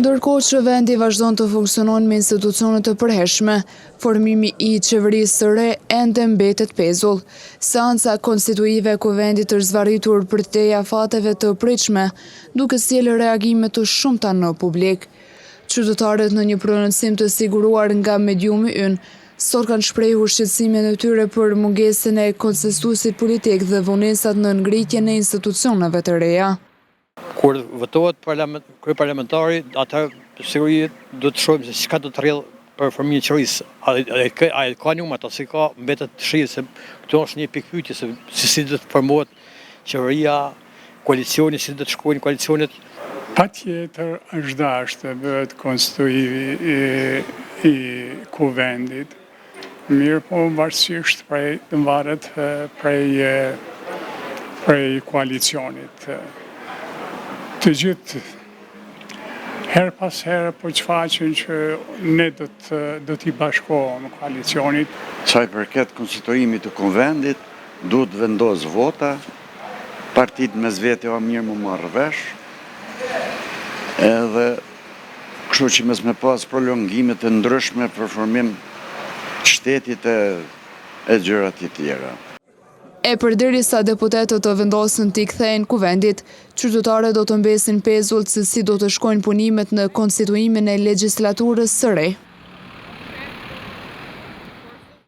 Ndërkohë që vendi vazhdon të funksionon me institucionet të përhershme, formimi i qeverisë së re ende mbetet pezull. Seanca konstituive e kuvendit është zvarritur për te afateve të pritshme, duke sjellë reagime të shumta në publik. Qytetarët në një prononcim të siguruar nga mediumi ynë, sot kanë shprehur shqetësimin e tyre për mungesën e konsensusit politik dhe vonesat në ngritjen e institucioneve të reja. Kur votohet kryeparlamentari, atë sigurisht do të shohim se çka do të rrjedh për formimin e qeverisë. A ka numër ato si ka mbetet të shih se këto është një pikë pyetje se si do të formohet qeveria, koalicioni, si do të shkojnë koalicionet. Patjetër është dashur të bëhet konstituivi i kuvendit. Mirë po varësisht varet prej koalicionit. Të gjithë her pas herë po shfaqen që ne do t'i bashkohemi koalicionit. Çaj përket konstituimit të kuvendit, duhet vendos vota, partitë mes vete o mirë më marrë vesh, edhe kështu që mes me pas prolongimet të ndryshme për formim shtetit e gjërat të tjera. E përderisa deputetët të vendosin t'i kthejnë kuvendit, qytetarët do të mbesin pezull se si do të shkojnë punimet në konstituimin e legjislaturës së re.